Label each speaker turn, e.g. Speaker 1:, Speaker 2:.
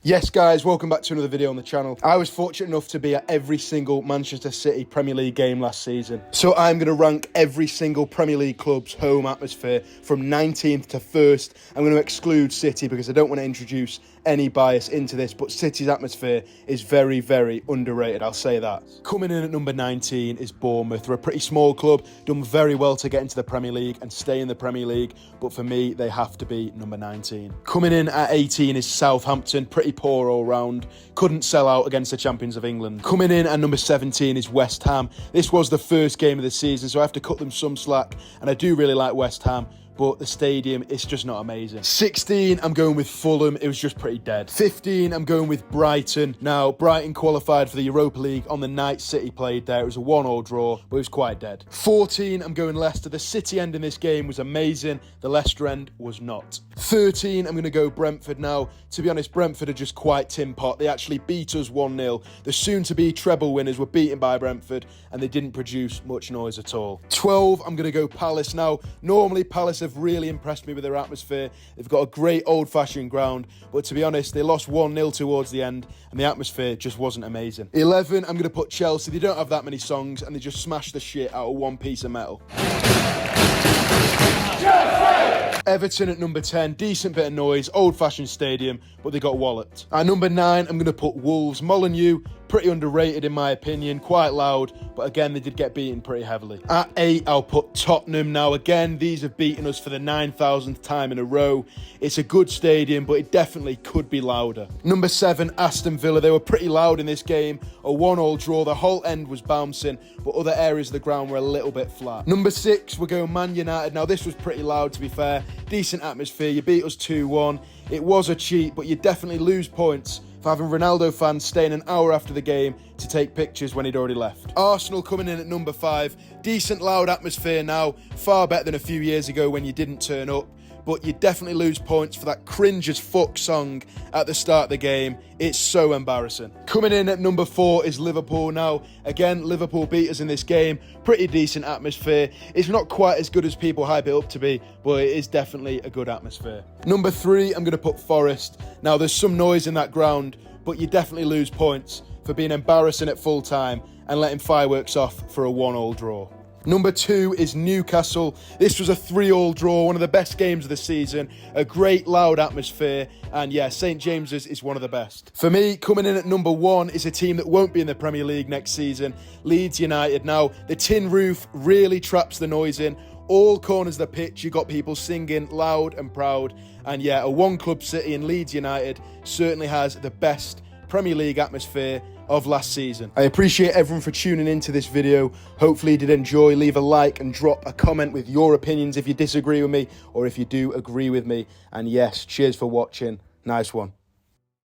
Speaker 1: Yes guys, welcome back to another video on the channel. I was fortunate enough to be at every single Manchester City Premier League game last season. So I'm going to rank every single Premier League club's home atmosphere from 19th to 1st. I'm going to exclude City because I don't want to introduce any bias into this, but City's atmosphere is very, very underrated, I'll say that. Coming in at number 19 is Bournemouth. They're a pretty small club, done very well to get into the Premier League and stay in the Premier League, but for me, they have to be number 19. Coming in at 18 is Southampton, pretty poor all round, couldn't sell out against the champions of England. Coming in at number 17 is West Ham. This was the first game of the season, so I have to cut them some slack, and I do really like West Ham, but the stadium, it's just not amazing. 16, I'm going with Fulham. It was just pretty dead. 15, I'm going with Brighton. Now, Brighton qualified for the Europa League on the night City played there. It was a 1-1 draw, but it was quite dead. 14, I'm going Leicester. The City end in this game was amazing. The Leicester end was not. 13, I'm going to go Brentford now. To be honest, Brentford are just quite tin pot. They actually beat us 1-0. The soon-to-be treble winners were beaten by Brentford, and they didn't produce much noise at all. 12, I'm going to go Palace now. Normally, Palace have really impressed me with their atmosphere. They've got a great old-fashioned ground, but to be honest, they lost 1-0 towards the end, and the atmosphere just wasn't amazing. 11, I'm going to put Chelsea. They don't have that many songs, and they just smash the shit out of one piece of metal. Everton at number 10, decent bit of noise, old-fashioned stadium, but they got walloped. At number 9, I'm going to put Wolves. Molineux, pretty underrated in my opinion, quite loud, but again, they did get beaten pretty heavily. At 8, I'll put Tottenham. Now again, these have beaten us for the 9,000th time in a row. It's a good stadium, but it definitely could be louder. Number 7, Aston Villa. They were pretty loud in this game, a 1-1 draw. The whole end was bouncing, but other areas of the ground were a little bit flat. Number 6, we're going Man United. Now this was pretty loud, to be fair. Decent atmosphere. You beat us 2-1. It was a cheat, but you definitely lose points for having Ronaldo fans staying an hour after the game to take pictures when he'd already left. Arsenal coming in at number 5. Decent loud atmosphere now, far better than a few years ago when you didn't turn up, but you definitely lose points for that cringe as fuck song at the start of the game. It's so embarrassing. Coming in at number 4 is Liverpool. Now, again, Liverpool beat us in this game. Pretty decent atmosphere. It's not quite as good as people hype it up to be, but it is definitely a good atmosphere. Number 3, I'm going to put Forest. Now, there's some noise in that ground, but you definitely lose points for being embarrassing at full time and letting fireworks off for a 1-1 draw. Number 2 is Newcastle. This was a 3-3 draw, one of the best games of the season, a great loud atmosphere, and yeah, St James's is one of the best. For me, coming in at number 1 is a team that won't be in the Premier League next season, Leeds United. Now, the tin roof really traps the noise in. All corners of the pitch, you got people singing loud and proud, and yeah, a one-club city in Leeds United certainly has the best Premier League atmosphere of last season. I appreciate everyone for tuning into this video. Hopefully you did enjoy. Leave a like and drop a comment with your opinions if you disagree with me or if you do agree with me. And yes, cheers for watching. Nice one.